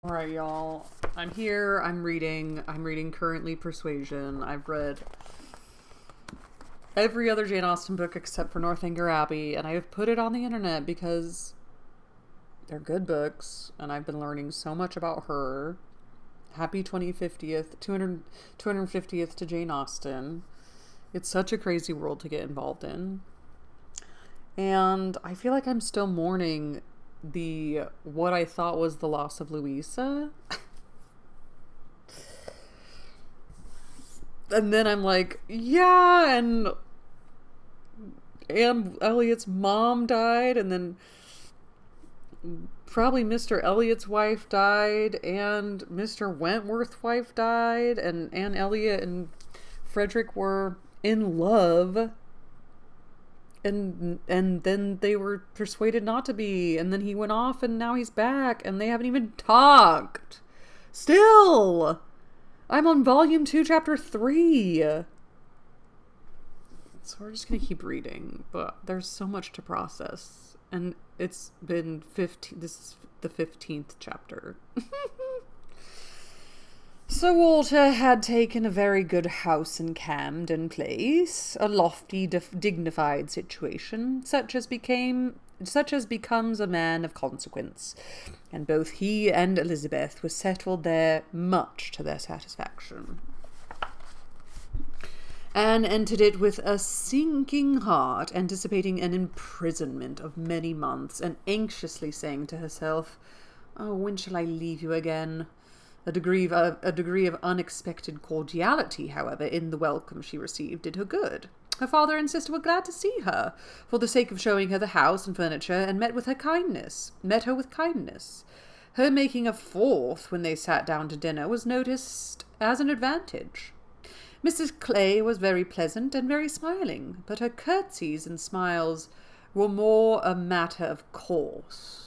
Alright, y'all. I'm here. I'm reading currently Persuasion. I've read every other Jane Austen book except for Northanger Abbey, and I have put it on the internet because they're good books, and I've been learning so much about her. Happy 250th to Jane Austen. It's such a crazy world to get involved in. And I feel like I'm still mourning what I thought was the loss of Louisa. And then I'm like, yeah, and Anne Elliot's mom died, and then probably Mr. Elliot's wife died, and Mr. Wentworth's wife died, and Anne Elliot and Frederick were in love. And then they were persuaded not to be, and then he went off, and now he's back, and they haven't even talked. Still! I'm on volume 2, chapter 3. So we're just gonna keep reading, but there's so much to process. And it's been 15, this is the 15th chapter. Sir Walter had taken a very good house in Camden Place, a lofty, dignified situation, such as becomes a man of consequence, and both he and Elizabeth were settled there much to their satisfaction. Anne entered it with a sinking heart, anticipating an imprisonment of many months, and anxiously saying to herself, "Oh, when shall I leave you again?" A degree of unexpected cordiality, however, in the welcome she received did her good. Her father and sister were glad to see her, for the sake of showing her the house and furniture, and met her with kindness. Her making a fourth when they sat down to dinner was noticed as an advantage. Mrs. Clay was very pleasant and very smiling, but her curtsies and smiles were more a matter of course.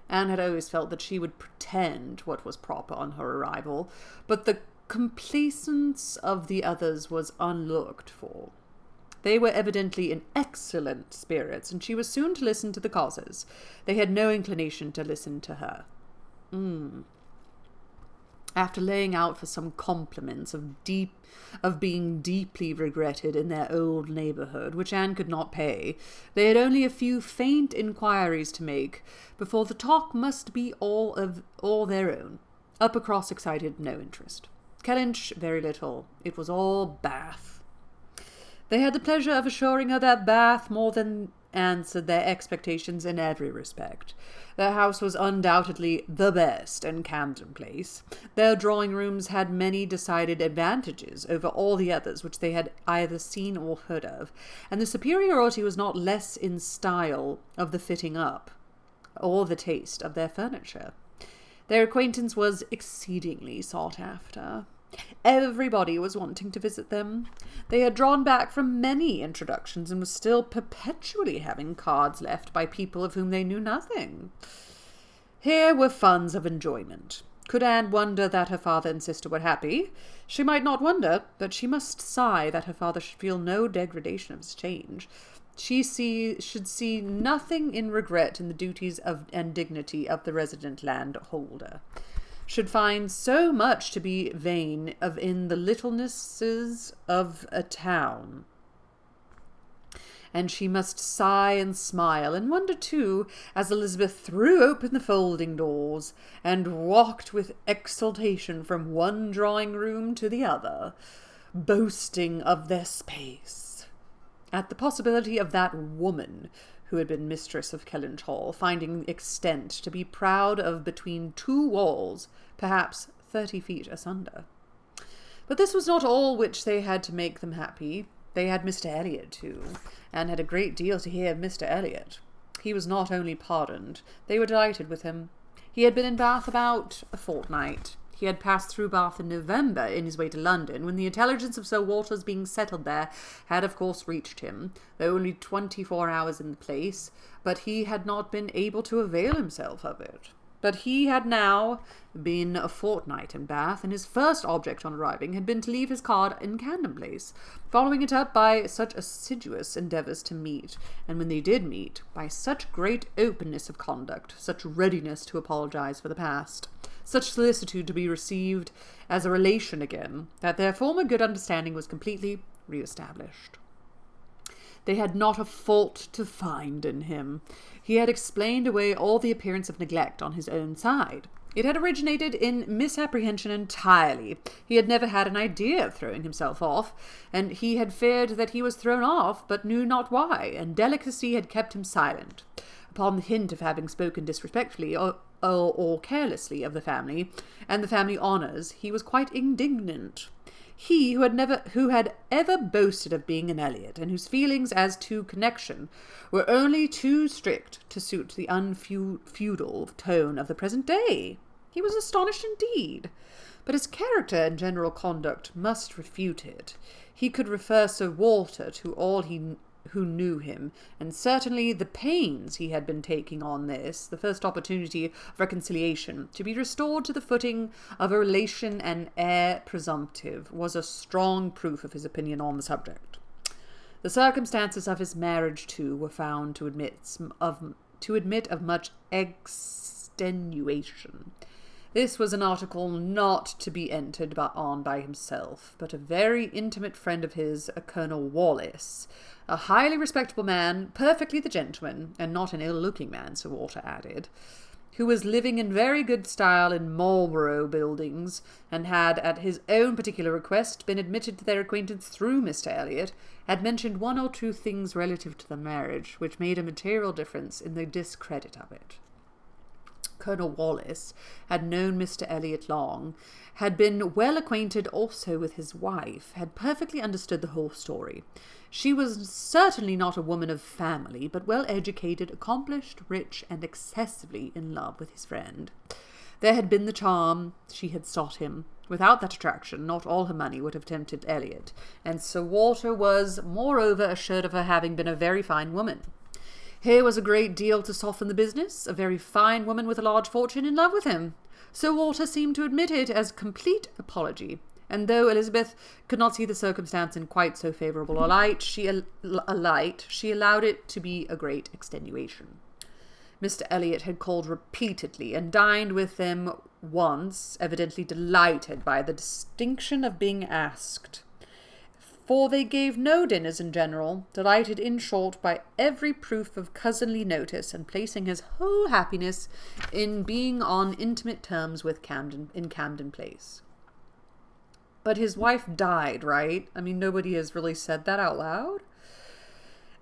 Anne had always felt that she would pretend what was proper on her arrival, but the complaisance of the others was unlooked for. They were evidently in excellent spirits, and she was soon to listen to the causes. They had no inclination to listen to her. After laying out for some compliments of being deeply regretted in their old neighbourhood, which Anne could not pay, they had only a few faint inquiries to make before the talk must be all their own. Uppercross excited no interest. Kellynch very little. It was all Bath. They had the pleasure of assuring her that Bath more than answered their expectations in every respect. Their house was undoubtedly the best in Camden Place. Their drawing-rooms had many decided advantages over all the others which they had either seen or heard of, and the superiority was not less in style of the fitting up, or the taste of their furniture. Their acquaintance was exceedingly sought after. Everybody was wanting to visit them. They had drawn back from many introductions and were still perpetually having cards left by people of whom they knew nothing. Here were funds of enjoyment. Could Anne wonder that her father and sister were happy? She might not wonder, but she must sigh that her father should feel no degradation of his change. She should see nothing in regret in the duties and dignity of the resident landholder. Should find so much to be vain of in the littlenesses of a town. And she must sigh and smile, and wonder too, as Elizabeth threw open the folding doors, and walked with exultation from one drawing-room to the other, boasting of their space, at the possibility of that woman who had been mistress of Kellynch Hall, finding extent to be proud of between two walls, perhaps 30 feet asunder. But this was not all which they had to make them happy. They had Mr. Elliot, too, and had a great deal to hear of Mr. Elliot. He was not only pardoned, they were delighted with him. He had been in Bath about a fortnight. He had passed through Bath in November in his way to London, when the intelligence of Sir Walter's being settled there had of course reached him, though only 24 hours in the place, but he had not been able to avail himself of it. But he had now been a fortnight in Bath, and his first object on arriving had been to leave his card in Camden Place, following it up by such assiduous endeavours to meet, and when they did meet, by such great openness of conduct, such readiness to apologize for the past, such solicitude to be received as a relation again, that their former good understanding was completely re-established. They had not a fault to find in him. He had explained away all the appearance of neglect on his own side. It had originated in misapprehension entirely. He had never had an idea of throwing himself off, and he had feared that he was thrown off, but knew not why, and delicacy had kept him silent. Upon the hint of having spoken disrespectfully or carelessly of the family and the family honours, he was quite indignant. He, who had ever boasted of being an Elliot, and whose feelings as to connection were only too strict to suit the unfeudal tone of the present day. He was astonished indeed, but his character and general conduct must refute it. He could refer Sir Walter to all who knew him, and certainly the pains he had been taking on this, the first opportunity of reconciliation, to be restored to the footing of a relation and heir presumptive, was a strong proof of his opinion on the subject. The circumstances of his marriage, too, were found to admit of much extenuation. This was an article not to be entered on by himself, but a very intimate friend of his, a Colonel Wallace, a highly respectable man, perfectly the gentleman, and not an ill-looking man, Sir Walter added, who was living in very good style in Marlborough Buildings, and had, at his own particular request, been admitted to their acquaintance through Mr. Elliot, had mentioned one or two things relative to the marriage, which made a material difference in the discredit of it. Colonel Wallace had known Mr. Elliot long, had been well acquainted also with his wife, had perfectly understood the whole story. She was certainly not a woman of family, but well educated, accomplished, rich, and excessively in love with his friend. There had been the charm, she had sought him. Without that attraction, not all her money would have tempted Elliot, and Sir Walter was, moreover, assured of her having been a very fine woman. Here was a great deal to soften the business, a very fine woman with a large fortune in love with him. Sir Walter seemed to admit it as complete apology, and though Elizabeth could not see the circumstance in quite so favourable a light, she allowed it to be a great extenuation. Mr. Elliot had called repeatedly and dined with them once, evidently delighted by the distinction of being asked. For they gave no dinners in general, delighted in short by every proof of cousinly notice, and placing his whole happiness in being on intimate terms with Camden Place. But his wife died, right? I mean, nobody has really said that out loud.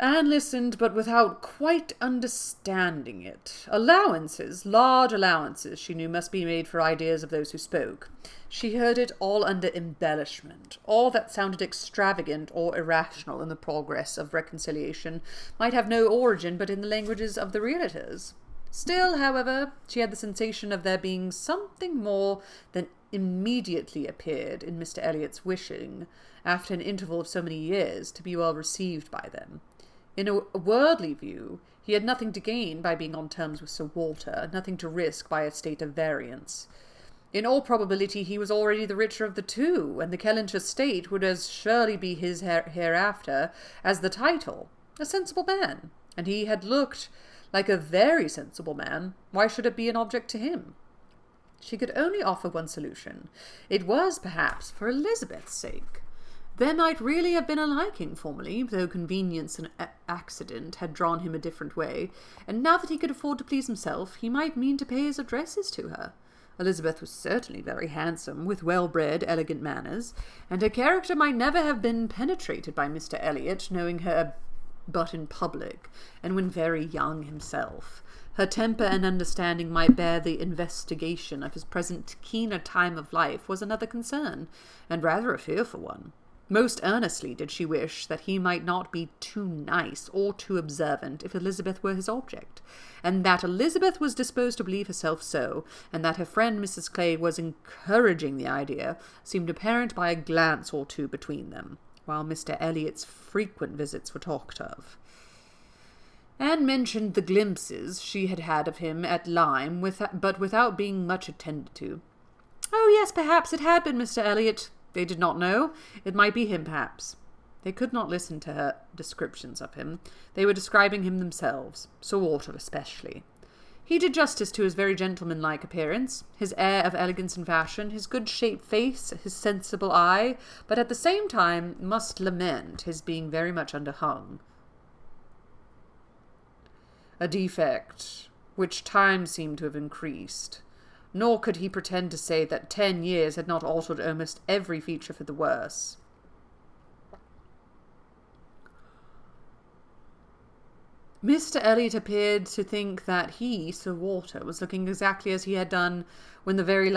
Anne listened, but without quite understanding it. Allowances, large allowances, she knew must be made for ideas of those who spoke. She heard it all under embellishment. All that sounded extravagant or irrational in the progress of reconciliation might have no origin but in the languages of the realtors. Still, however, she had the sensation of there being something more than immediately appeared in Mr. Elliot's wishing, after an interval of so many years, to be well received by them. In a worldly view, he had nothing to gain by being on terms with Sir Walter, nothing to risk by a state of variance. In all probability he was already the richer of the two, and the Kellynch estate would as surely be his hereafter as the title. A sensible man, and he had looked like a very sensible man. Why should it be an object to him? She could only offer one solution. It was, perhaps, for Elizabeth's sake. There might really have been a liking formerly, though convenience and accident had drawn him a different way, and now that he could afford to please himself, he might mean to pay his addresses to her. Elizabeth was certainly very handsome, with well-bred, elegant manners, and her character might never have been penetrated by Mr. Elliot, knowing her but in public, and when very young himself. Her temper and understanding might bear the investigation of his present keener time of life was another concern, and rather a fearful one. Most earnestly did she wish that he might not be too nice or too observant if Elizabeth were his object, and that Elizabeth was disposed to believe herself so, and that her friend Mrs. Clay was encouraging the idea, seemed apparent by a glance or two between them, while Mr. Elliot's frequent visits were talked of. Anne mentioned the glimpses she had had of him at Lyme, but without being much attended to. Oh, yes, perhaps it had been Mr. Elliot. They did not know. It might be him, perhaps. They could not listen to her descriptions of him. They were describing him themselves, Sir Walter especially. He did justice to his very gentlemanlike appearance, his air of elegance and fashion, his good-shaped face, his sensible eye, but at the same time must lament his being very much underhung. A defect which time seemed to have increased, nor could he pretend to say that 10 years had not altered almost every feature for the worse. Mr. Elliot appeared to think that he, Sir Walter, was looking exactly as he had done when they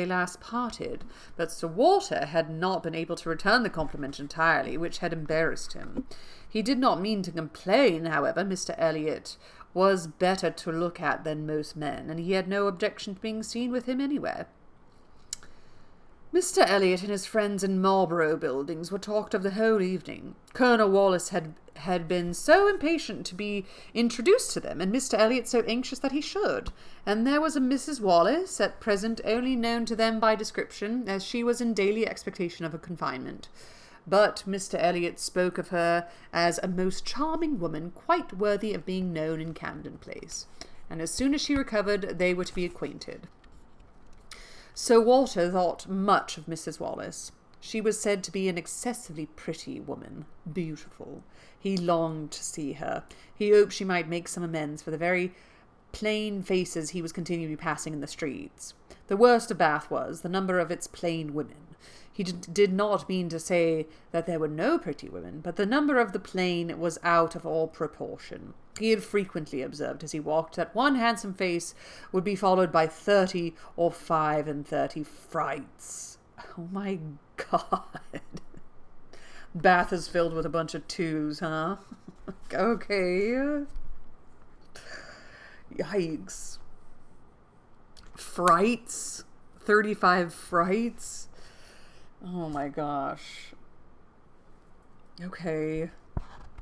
last parted, but Sir Walter had not been able to return the compliment entirely, which had embarrassed him. He did not mean to complain, however. Mr. Elliot was better to look at than most men, and he had no objection to being seen with him anywhere. Mr. Elliot and his friends in Marlborough Buildings were talked of the whole evening. Colonel Wallis had been so impatient to be introduced to them, and Mr. Elliot so anxious that he should. And there was a Mrs. Wallis, at present only known to them by description, as she was in daily expectation of a confinement. But Mr. Elliot spoke of her as a most charming woman, quite worthy of being known in Camden Place. And as soon as she recovered, they were to be acquainted. Sir Walter thought much of Mrs. Wallis. She was said to be an excessively pretty woman, beautiful. He longed to see her. He hoped she might make some amends for the very plain faces he was continually passing in the streets. The worst of Bath was the number of its plain women. He did not mean to say that there were no pretty women, but the number of the plain was out of all proportion. He had frequently observed as he walked that one handsome face would be followed by 30 or 35 frights. Oh my God. Bath is filled with a bunch of twos, huh? Okay. Yikes. Frights? 35 frights? Oh my gosh. Okay.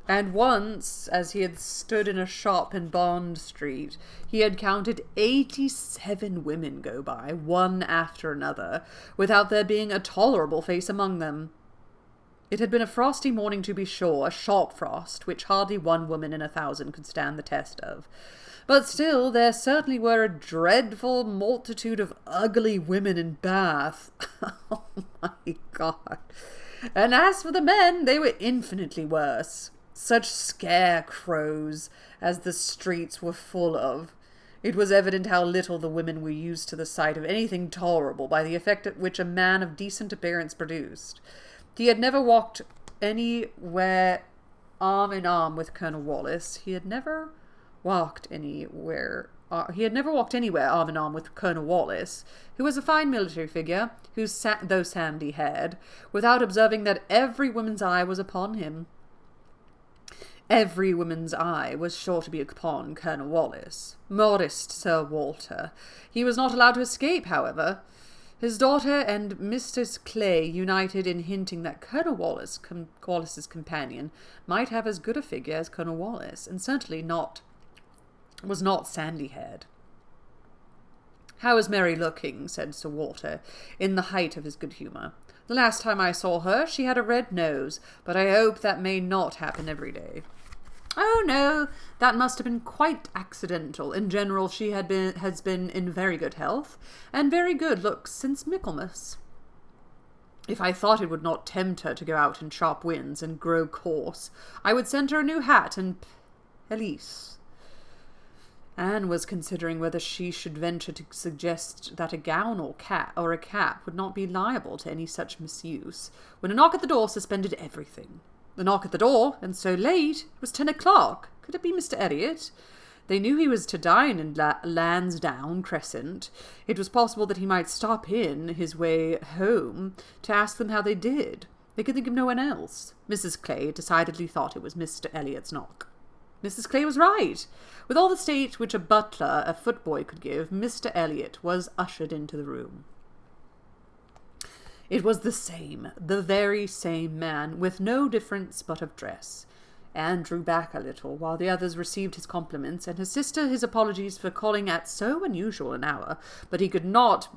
And once, as he had stood in a shop in Bond Street, he had counted 87 women go by, one after another, without there being a tolerable face among them. It had been a frosty morning, to be sure, a sharp frost, which hardly one woman in 1,000 could stand the test of. But still, there certainly were a dreadful multitude of ugly women in Bath. Oh my God. And as for the men, they were infinitely worse. Such scarecrows as the streets were full of. It was evident how little the women were used to the sight of anything tolerable by the effect which a man of decent appearance produced. He had never walked anywhere arm in arm with Colonel Wallis. He had never walked anywhere arm in arm with Colonel Wallis, who was a fine military figure, though sandy-haired, without observing that every woman's eye was upon him. Every woman's eye was sure to be upon Colonel Wallis. Modest Sir Walter. He was not allowed to escape, however. His daughter and Mrs. Clay united in hinting that Colonel Wallis's companion might have as good a figure as Colonel Wallis, and certainly was not sandy-haired. "How is Mary looking?" said Sir Walter, in the height of his good humour. "The last time I saw her, she had a red nose, but I hope that may not happen every day." "Oh, no, that must have been quite accidental. In general, she has been in very good health, and very good looks since Michaelmas. If I thought it would not tempt her to go out in sharp winds and grow coarse, I would send her a new hat and pelisse." Anne was considering whether she should venture to suggest that a gown or a cap would not be liable to any such misuse, when a knock at the door suspended everything. The knock at the door, and so late! It was 10 o'clock. Could it be Mr. Elliot? They knew he was to dine in Lansdowne Crescent. It was possible that he might stop in his way home to ask them how they did. They could think of no one else. Mrs. Clay decidedly thought it was Mr. Elliot's knock. Mrs. Clay was right. With all the state which a butler, a footboy could give, Mr. Elliot was ushered into the room. It was the very same man, with no difference but of dress. Anne drew back a little, while the others received his compliments, and his sister his apologies for calling at so unusual an hour, but he could not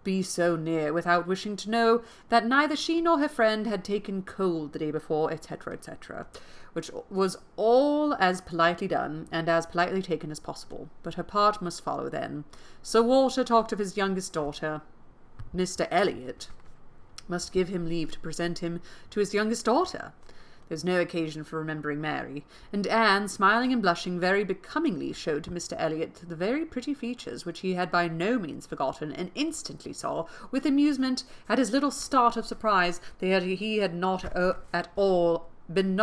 be so near without wishing to know that neither she nor her friend had taken cold the day before, etc., etc., which was all as politely done and as politely taken as possible. But her part must follow then. Sir Walter talked of his youngest daughter. Mr. Elliot must give him leave to present him to his youngest daughter. There's no occasion for remembering Mary, and Anne, smiling and blushing very becomingly, showed to Mr. Elliot the very pretty features which he had by no means forgotten, and instantly saw, with amusement, at his little start of surprise, that he had not been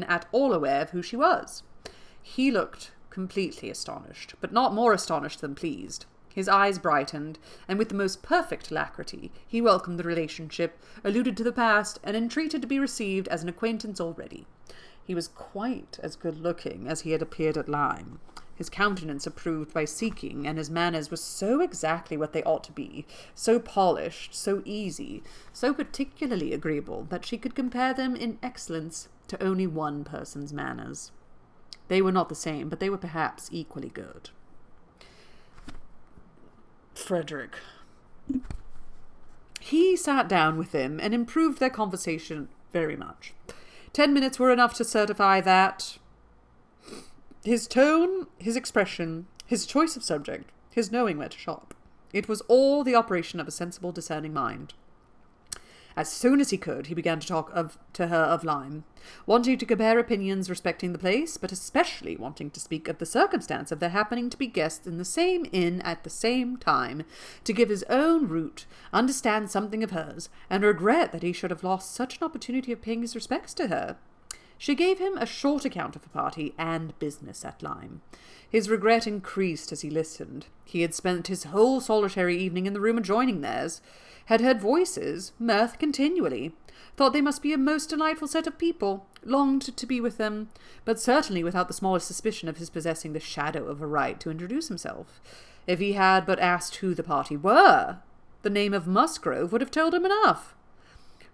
at all aware of who she was. He looked completely astonished, but not more astonished than pleased. His eyes brightened, and with the most perfect alacrity he welcomed the relationship, alluded to the past, and entreated to be received as an acquaintance already. He was quite as good-looking as he had appeared at Lyme. His countenance approved by seeking, and his manners were so exactly what they ought to be, so polished, so easy, so particularly agreeable, that she could compare them in excellence to only one person's manners. They were not the same, but they were perhaps equally good. Frederick. He sat down with them and improved their conversation very much. 10 minutes were enough to certify that his tone, his expression, his choice of subject, his knowing where to shop, it was all the operation of a sensible, discerning mind. As soon as he could, he began to talk to her of Lyme, wanting to compare opinions respecting the place, but especially wanting to speak of the circumstance of their happening to be guests in the same inn at the same time, to give his own route, understand something of hers, and regret that he should have lost such an opportunity of paying his respects to her. She gave him a short account of the party and business at Lyme. His regret increased as he listened. He had spent his whole solitary evening in the room adjoining theirs, had heard voices, mirth continually, thought they must be a most delightful set of people, longed to be with them, but certainly without the smallest suspicion of his possessing the shadow of a right to introduce himself. If he had but asked who the party were, the name of Musgrove would have told him enough.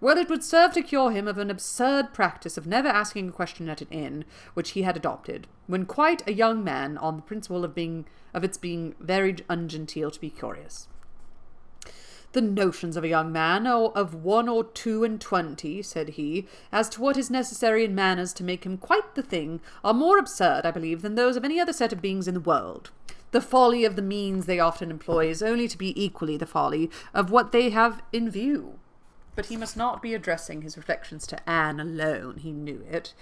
Well, it would serve to cure him of an absurd practice of never asking a question at an inn, which he had adopted, when quite a young man, on the principle of its being very ungenteel to be curious. The notions of a young man, or of 1 or 2 and 20, said he, as to what is necessary in manners to make him quite the thing, are more absurd, I believe, than those of any other set of beings in the world. The folly of the means they often employ is only to be equally the folly of what they have in view. But he must not be addressing his reflections to Anne alone, he knew it.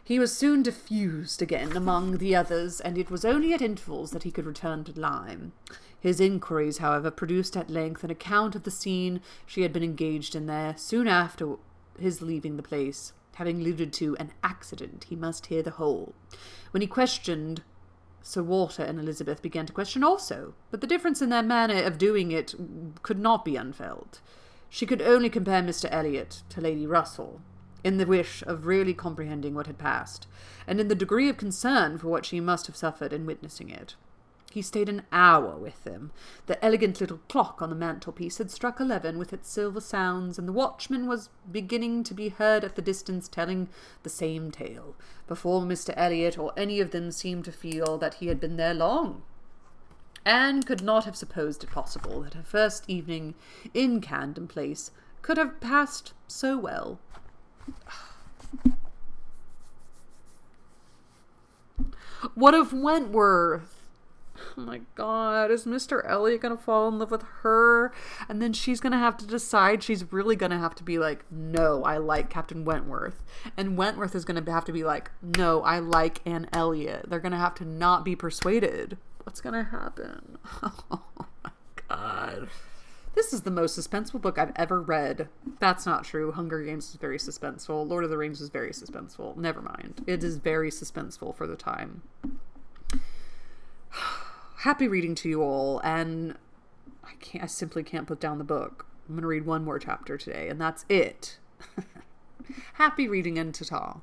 He was soon diffused again among the others, and it was only at intervals that he could return to Lyme. His inquiries, however, produced at length an account of the scene she had been engaged in there, soon after his leaving the place. Having alluded to an accident, he must hear the whole. When he questioned, Sir Walter and Elizabeth began to question also, but the difference in their manner of doing it could not be unfelt. She could only compare Mr. Elliot to Lady Russell, in the wish of really comprehending what had passed, and in the degree of concern for what she must have suffered in witnessing it. He stayed an hour with them. The elegant little clock on the mantelpiece had struck 11 with its silver sounds, and the watchman was beginning to be heard at the distance telling the same tale, before Mr. Elliot or any of them seemed to feel that he had been there long. Anne could not have supposed it possible that her first evening in Camden Place could have passed so well. What of Wentworth? Oh my God, is Mr. Elliot going to fall in love with her? And then she's going to have to decide, she's really going to have to be like, no, I like Captain Wentworth. And Wentworth is going to have to be like, no, I like Anne Elliot. They're going to have to not be persuaded. What's going to happen? Oh my God. This is the most suspenseful book I've ever read. That's not true. Hunger Games was very suspenseful. Lord of the Rings was very suspenseful. Never mind. It is very suspenseful for the time. Happy reading to you all, and I simply can't put down the book. I'm going to read one more chapter today, and that's it. Happy reading, and ta-ta.